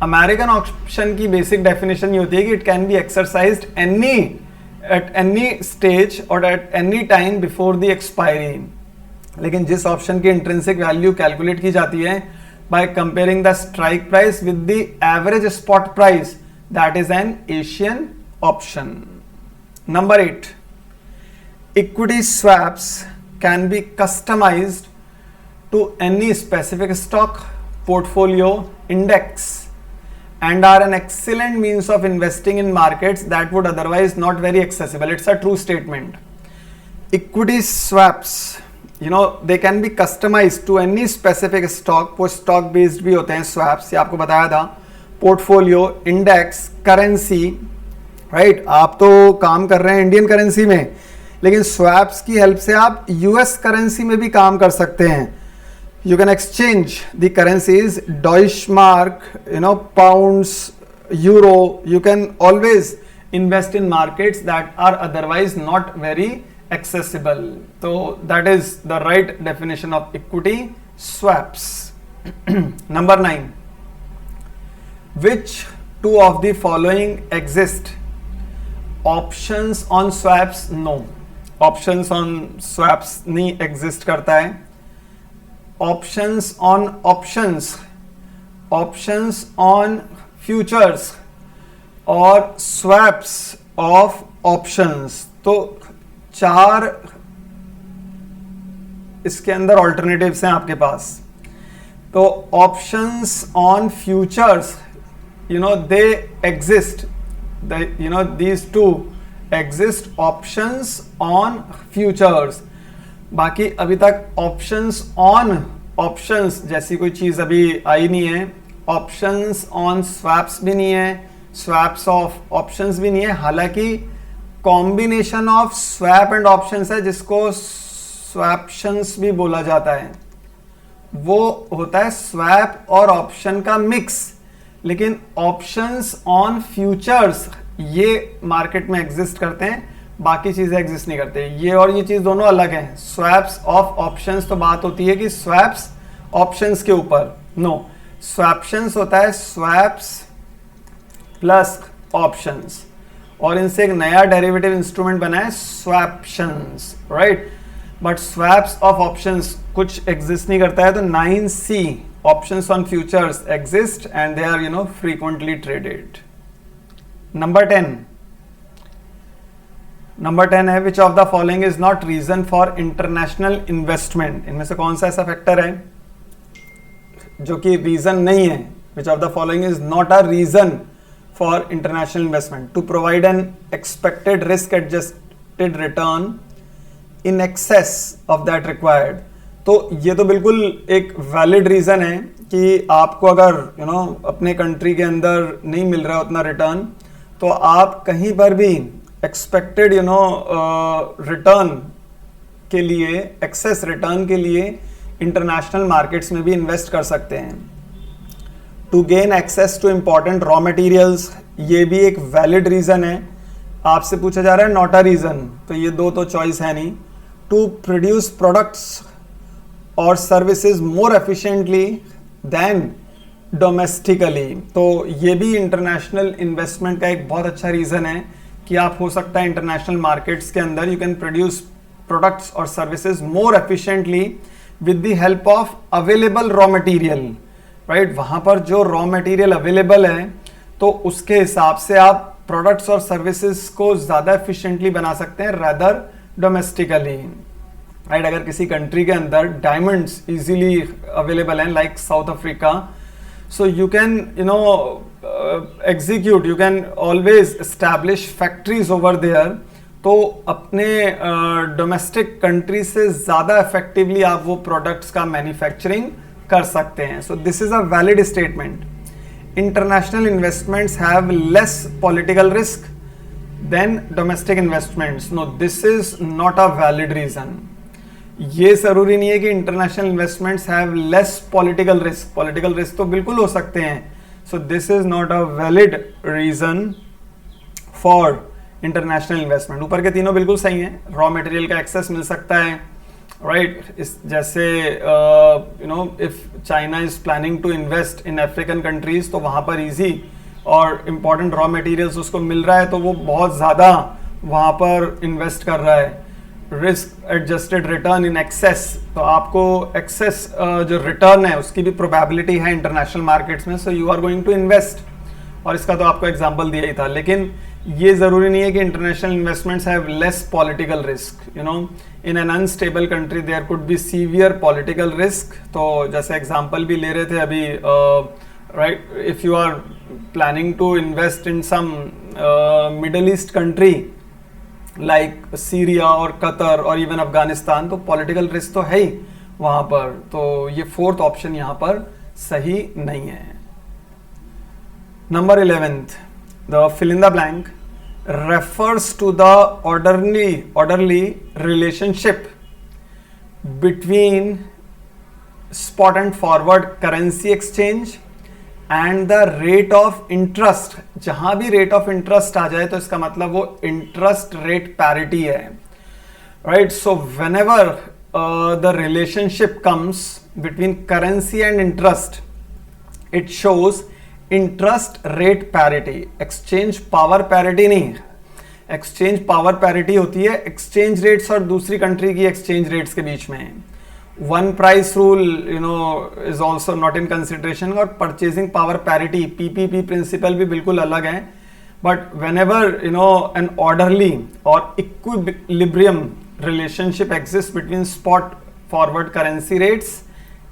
अमेरिकन ऑप्शन की बेसिक डेफिनेशन ये होती है कि it can be exercised at any stage और at any time before the expiry. लेकिन जिस ऑप्शन की इंट्रिंसिक वैल्यू कैलकुलेट की जाती है by comparing the strike price with the average spot price, that is an Asian option. Number 8, equity swaps can be customized to any specific stock, portfolio, index, and are an excellent means of investing in markets that would otherwise not very accessible. It's a true statement. Equity swaps, you know, they can be customized to any specific stock. वो stock based भी होते हैं swaps, ये आपको बताया था. Portfolio, index, currency, right आप तो काम कर रहे हैं इंडियन करेंसी में, लेकिन स्वैप्स की हेल्प से आप यूएस करेंसी में भी काम कर सकते हैं. You can exchange the currencies, Deutschmark, you know, pounds, euro. You can always invest in markets that are otherwise not very accessible. तो that is the right definition of equity swaps. Number 9, which two of the following exist? Options on swaps, no. Options on swaps नहीं exist करता है. Options on options, options on futures और swaps of options. तो 4 इसके अंदर alternatives हैं आपके पास. तो options on futures, you know, they exist, you know, these two exist. options on futures, बाकी अभी तक options on options जैसी कोई चीज अभी आई नहीं है. options on swaps भी नहीं है, swaps of options भी नहीं है. हालांकि combination of swap and options है जिसको swaptions भी बोला जाता है. वो होता है swap और option का मिक्स. लेकिन ऑप्शंस ऑन फ्यूचर्स ये मार्केट में एग्जिस्ट करते हैं, बाकी चीजें एग्जिस्ट नहीं करते. ये और ये चीज दोनों अलग हैं. स्वैप्स ऑफ ऑप्शंस तो बात होती है कि स्वैप्स ऑप्शंस के ऊपर, नो. स्वैप्शंस होता है स्वैप्स प्लस ऑप्शंस, और इनसे एक नया डेरिवेटिव इंस्ट्रूमेंट बना है swaptions, right. But swaps of options कुछ एग्जिस्ट नहीं करता है. तो 9C, options on futures exist and they are, you know, frequently traded. Number 10, number 10 है which of the following is not reason for international investment. इनमें से कौन सा ऐसा फैक्टर है जो कि रीजन नहीं है? Which of the following is not a reason for international investment? To provide an expected risk adjusted return in excess of that required. तो ये तो बिल्कुल एक वैलिड रीजन है कि आपको अगर अपने कंट्री के अंदर नहीं मिल रहा उतना रिटर्न, तो आप कहीं पर भी एक्सपेक्टेड रिटर्न के लिए, एक्सेस रिटर्न के लिए इंटरनेशनल मार्केट्स में भी इन्वेस्ट कर सकते हैं। To gain access to important raw materials, ये भी एक वैलिड रीजन है। आपसे पूछा जा रहा है नॉट अ रीजन, तो ये दो तो चॉइस है नहीं। टू प्रोड्यूस प्रोडक्ट्स और services more efficiently than domestically, तो ये भी इंटरनेशनल इन्वेस्टमेंट का एक बहुत अच्छा रीजन है कि आप हो सकता है इंटरनेशनल मार्केट्स के अंदर यू कैन प्रोड्यूस प्रोडक्ट्स और services more efficiently with the help of available raw material, right. वहां पर जो रॉ मटेरियल अवेलेबल है तो उसके हिसाब से आप प्रोडक्ट्स और सर्विसेज को ज्यादा एफिशिएंटली बना सकते हैं रेदर डोमेस्टिकली, राइट। अगर किसी कंट्री के अंदर डायमंड्स इजीली अवेलेबल हैं like south Africa, so you can execute, you can always establish factories over there, तो अपने डोमेस्टिक कंट्री से ज़्यादा इफेक्टिवली आप वो प्रोडक्ट्स का मैन्युफैक्चरिंग कर सकते हैं। So this is a valid statement. International investments have less political risk than domestic investments. No, this is not a valid reason. ये जरूरी नहीं है कि international investments have less political risk, political risk तो बिल्कुल हो सकते हैं। So this is not a valid reason for international investment. ऊपर के तीनों बिल्कुल सही हैं। रॉ मटेरियल का एक्सेस मिल सकता है, राइट। इस जैसे if China is planning to invest in African countries, तो वहां पर इजी और इम्पॉर्टेंट रॉ मटेरियल्स उसको मिल रहा है, तो वो बहुत ज़्यादा वहां पर इन्वेस्ट कर रहा है। Risk adjusted return in access, तो आपको एक्सेस जो रिटर्न है उसकी भी प्रोबेबिलिटी है इंटरनेशनल मार्केट्स में, so you are going to invest. और इसका तो आपको एग्जांपल दिया ही था। लेकिन ये जरूरी नहीं है कि international investments have less political risk. In an unstable country there could be severe political risk. तो जैसे एग्जांपल भी ले रहे थे अभी, right, if you are planning to invest in some Middle East country like Syria और Qatar और even Afghanistan, तो पॉलिटिकल रिस्क तो है ही वहां पर। तो ये फोर्थ ऑप्शन यहां पर सही नहीं है। Number 11th, the fill in the blank refers to the orderly relationship between spot and forward currency exchange and the rate of interest। जहां भी rate of interest आ जाए तो इसका मतलब वो interest rate parity है, right? So whenever the relationship comes between currency and interest, it shows interest rate parity। exchange power parity नहीं, exchange power parity होती है exchange rates और दूसरी कंट्री की exchange rates के बीच में। One price rule is also not in consideration, और purchasing power parity PPP principle भी बिल्कुल अलग है। But whenever an orderly और equilibrium relationship exist between spot forward currency rates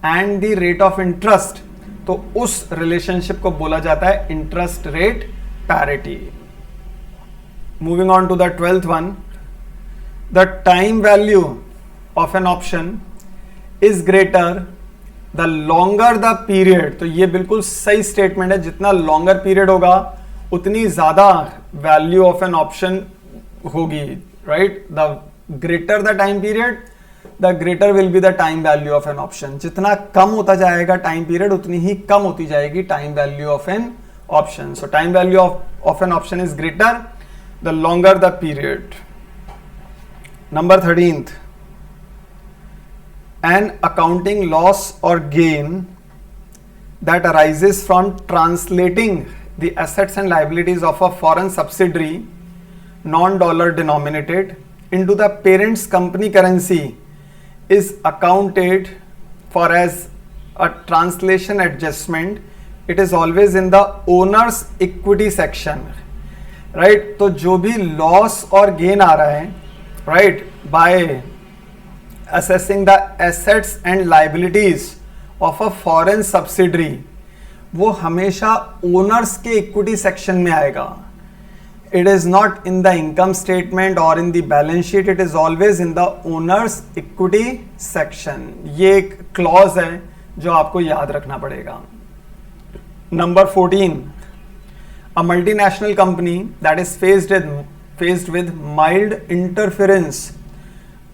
and the rate of interest, तो उस relationship को बोला जाता है interest rate parity. Moving on to the 12th one, the time value of an option is greater the longer the period. तो ये बिल्कुल सही स्टेटमेंट है। जितना लॉन्गर पीरियड होगा उतनी ज्यादा वैल्यू ऑफ एन ऑप्शन होगी, right. The greater the time period, the greater will be the time value of an option. जितना कम होता जाएगा टाइम पीरियड, उतनी ही कम होती जाएगी time value of an option. So time value of an option is greater the longer the period. Number 13th, an accounting loss or gain that arises from translating the assets and liabilities of a foreign subsidiary non-dollar denominated into the parent's company currency is accounted for as a translation adjustment. It is always in the owner's equity section, right? तो जो भी loss और gain आ रहा है, right, by assessing the assets and liabilities of a foreign subsidiary, वो हमेशा owners के equity section में आएगा। It is not in the income statement और in the balance sheet, it is always in the owners equity section. ये एक clause है जो आपको याद रखना पड़ेगा। Number 14, a multinational company that is faced with mild interference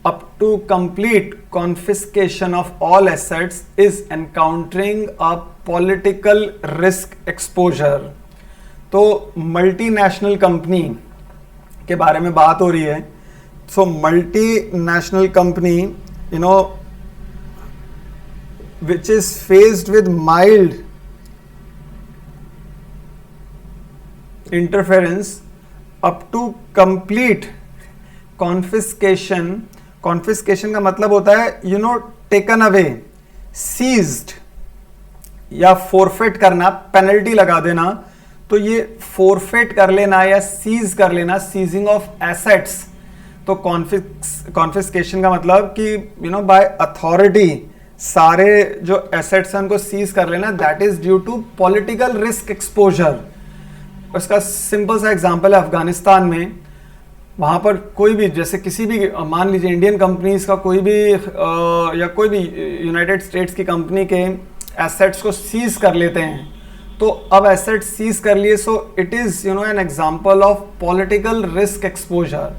up to complete confiscation of all assets is encountering a political risk exposure. तो multinational company के बारे में बात हो रही है. So multinational company which is faced with mild interference up to complete confiscation. Confiscation का मतलब होता है टेकन अवे, सीज्ड या फोरफिट करना, पेनल्टी लगा देना. तो ये फोरफिट कर लेना या सीज कर लेना, सीजिंग ऑफ एसेट्स. तो कॉन्फिस्केशन का मतलब कि बाय अथॉरिटी सारे जो एसेट्स हैं उनको सीज कर लेना. That is due to political risk exposure. उसका सिंपल सा एग्जांपल है अफगानिस्तान में. वहाँ पर कोई भी, जैसे किसी भी, मान लीजिए इंडियन कंपनीज का कोई भी या कोई भी यूनाइटेड स्टेट्स की कंपनी के एसेट्स को सीज कर लेते हैं. तो अब एसेट्स सीज कर लिए, so it is an example of political risk exposure.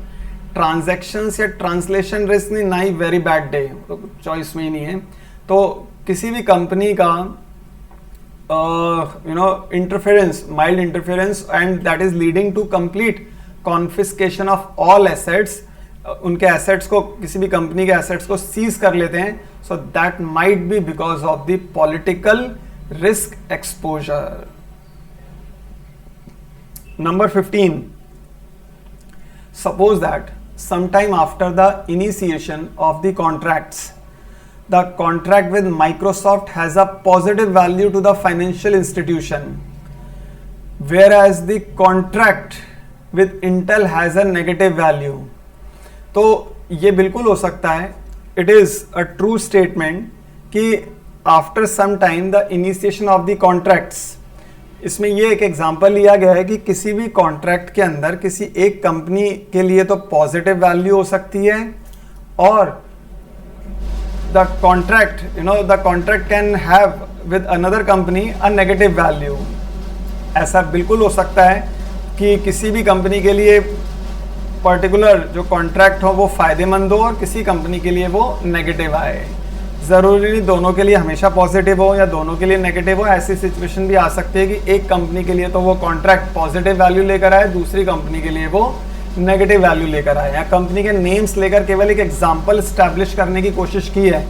Transactions या ट्रांसलेशन रिस्क नहीं, ना ही वेरी बैड डे, तो चॉइस में ही नहीं है. तो किसी भी कंपनी का interference, mild interference, and that is leading to complete confiscation of all assets. उनके एसेट्स को, किसी भी कंपनी के एसेट्स को सीज कर लेते हैं. So that might be because of the political risk exposure. Number 15. Suppose that sometime after the initiation of the contracts, the contract with Microsoft has a positive value to the financial institution, whereas the contract with Intel has a negative value. तो ये बिल्कुल हो सकता है, it is a true statement कि after some time the initiation of the contracts, इसमें ये एक एग्जांपल लिया गया है कि किसी भी कॉन्ट्रैक्ट के अंदर किसी एक कंपनी के लिए तो पॉजिटिव वैल्यू हो सकती है और the contract can have with another company a negative value. ऐसा बिल्कुल हो सकता है कि किसी भी कंपनी के लिए पर्टिकुलर जो कॉन्ट्रैक्ट हो वो फायदेमंद हो और किसी कंपनी के लिए वो नेगेटिव आए. ज़रूरी नहीं दोनों के लिए हमेशा पॉजिटिव हो या दोनों के लिए नेगेटिव हो. ऐसी सिचुएशन भी आ सकती है कि एक कंपनी के लिए तो वो कॉन्ट्रैक्ट पॉजिटिव वैल्यू लेकर आए, दूसरी कंपनी के लिए वो नेगेटिव वैल्यू लेकर आए. या कंपनी के नेम्स लेकर केवल एक एग्जांपल स्टैब्लिश करने की कोशिश की है.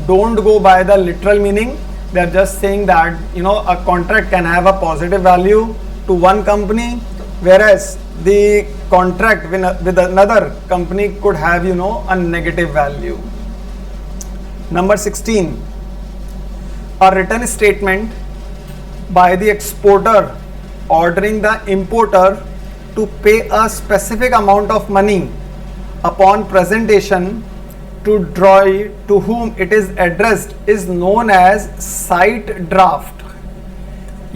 Don't go by the literal meaning. They are just saying that a contract can have a positive value to one company, whereas the contract with another company could have a negative value. Number 16, a written statement by the exporter ordering the importer to pay a specific amount of money upon presentation to drawee to whom it is addressed is known as sight draft.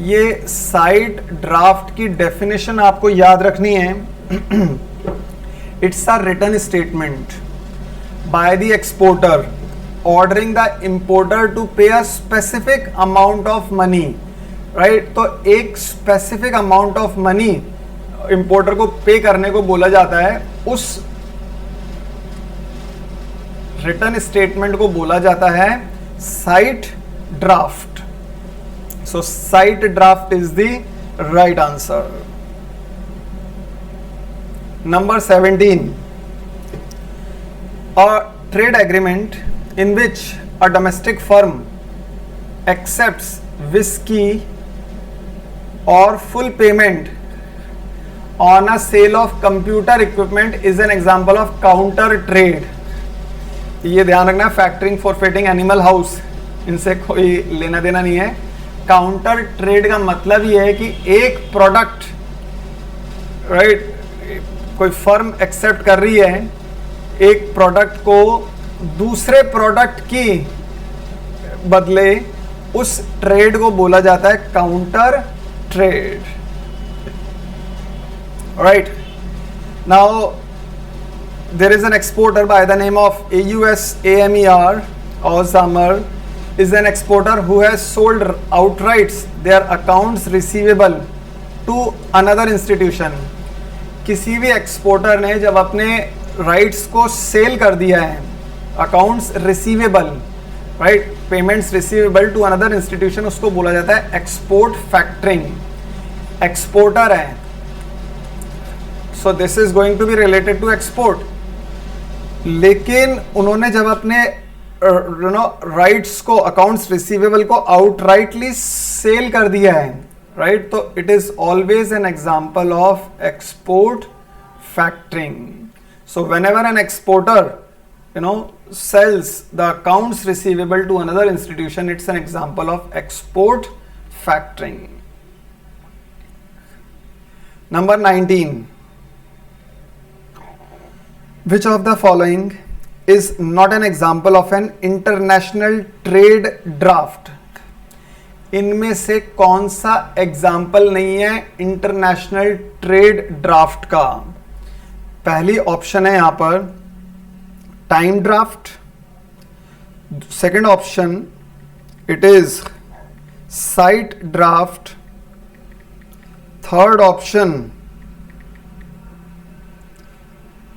ये sight draft की definition आपको याद रखनी है. It's a written statement by the exporter ordering the importer to pay a specific amount of money, right? तो एक specific amount of money importer को पे करने को बोला जाता है. उस रिटर्न स्टेटमेंट को बोला जाता है sight draft. So site draft is the right answer. Number 17, a trade agreement in which a domestic firm accepts whiskey or full payment on a sale of computer equipment is an example of counter trade. ये ध्यान रखना, factoring, फॉरफिटिंग, animal house, इनसे कोई लेना देना नहीं है. Counter trade का मतलब ये है कि एक प्रोडक्ट, राइट, कोई फर्म एक्सेप्ट कर रही है एक प्रोडक्ट को दूसरे प्रोडक्ट की बदले, उस ट्रेड को बोला जाता है counter trade. Right, now there is an exporter by the name of AUSAMER. Alzheimer is an exporter who has sold outright their accounts receivable to another institution. किसी भी एक्सपोर्टर ने जब अपने राइट्स को सेल कर दिया है, accounts receivable, right, payments receivable to another institution, उसको बोला जाता है एक्सपोर्ट फैक्टरिंग। एक्सपोर्टर है, so this is going to be related to export. लेकिन उन्होंने जब अपने राइट्स को, अकाउंट्स रिसीवेबल को आउटराइटली सेल कर दिया है, राइट, तो it is always an example of export factoring. So whenever an exporter sells the accounts receivable to another institution, it's an example of export factoring. Number 19. Which of the following is not an example of an international trade draft? इनमें से कौन सा example नहीं है international trade draft का? पहली option है यहां पर time draft, second option it is sight draft, third option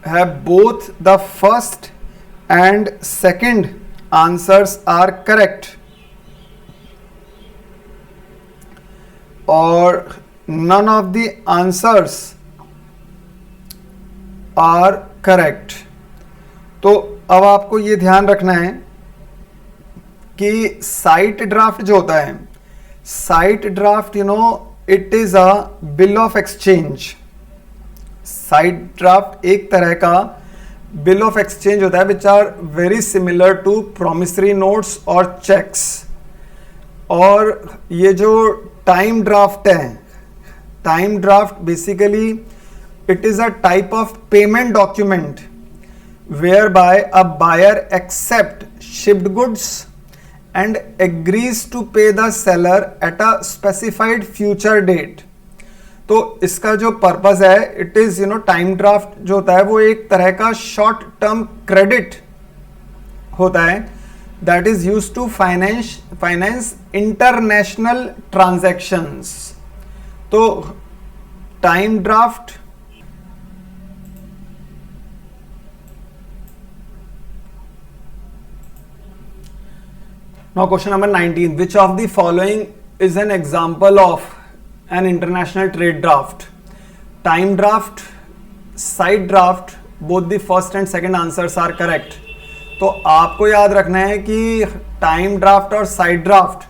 है both the first and second answers are correct, और none of the answers are correct. तो अब आपको ये ध्यान रखना है कि साइट ड्राफ्ट जो होता है, sight draft it is a bill of exchange. Sight draft एक तरह का बिल ऑफ एक्सचेंज होता है which are very similar to promissory notes और चेक्स। और ये जो टाइम ड्राफ्ट है, time draft basically it is a type of payment document whereby a buyer accepts shipped goods and agrees to pay the seller at a specified future date. तो इसका जो purpose है, it is time draft जो होता है वो एक तरह का शॉर्ट टर्म क्रेडिट होता है that is used to finance international transactions. तो time draft Now question number 19. Which of the following is an example of an international trade draft? Time draft, side draft, both the first and second answers are correct. तो आपको याद रखना है कि time draft और sight draft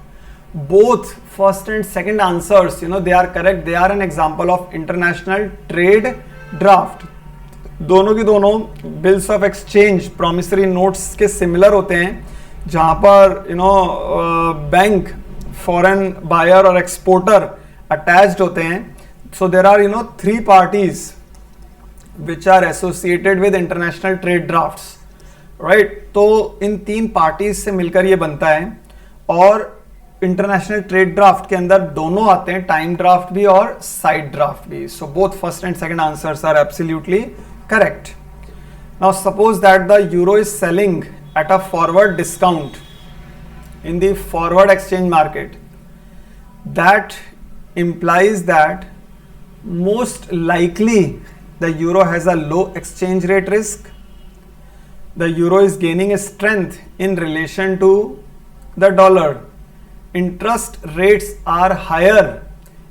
both first and second answers they are correct. They are an example of international trade draft. दोनों की दोनों bills of exchange promissory notes के सिमिलर होते हैं, जहां पर बैंक, फॉरेन बायर और एक्सपोर्टर अटैच्ड होते हैं. So there are three parties which are associated with international trade drafts, right. तो इन तीन पार्टीज से मिलकर ये बनता है और इंटरनेशनल ट्रेड ड्राफ्ट के अंदर दोनों आते हैं, टाइम ड्राफ्ट भी और साइड ड्राफ्ट भी. So both first and second answers are absolutely correct. Now suppose that the euro is selling at a forward discount in the forward exchange market. That implies that most likely the euro has a low exchange rate risk. The euro is gaining strength in relation to the dollar. Interest rates are higher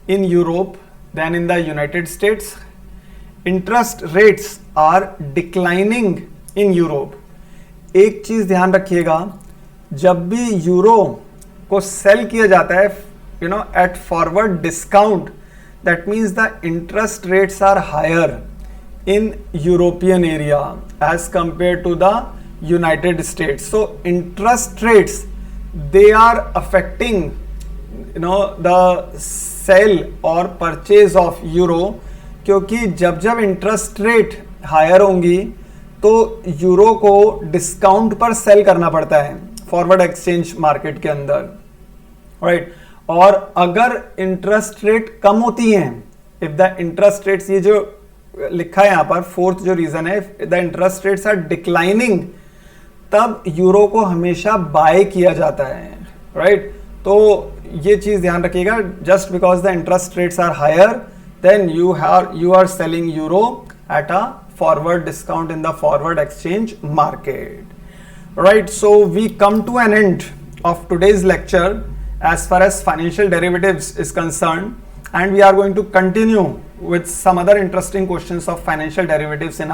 in Europe than in the United States. Interest rates are declining in Europe. एक चीज ध्यान रखिएगा, जब भी euro को cell किया जाता है at forward discount, that means the interest rates are higher in European area as compare to the United States. So interest rates they are affecting the sale और परचेज ऑफ यूरो, क्योंकि जब जब interest rate higher होंगी तो euro को discount पर cell करना पड़ता है फॉरवर्ड एक्सचेंज मार्केट के अंदर, राइट. और अगर इंटरेस्ट रेट कम होती हैं, इफ द इंटरेस्ट रेट्स, ये जो लिखा है यहां पर फोर्थ जो रीजन है, the interest rates are declining, तब यूरो को हमेशा बाय किया जाता है, राइट. तो ये चीज ध्यान रखिएगा, just because the interest rates are higher then you are selling euro at a forward discount in the forward exchange market. Right, so we come to an end of today's lecture as far as financial derivatives is concerned, and we are going to continue with some other interesting questions of financial derivatives in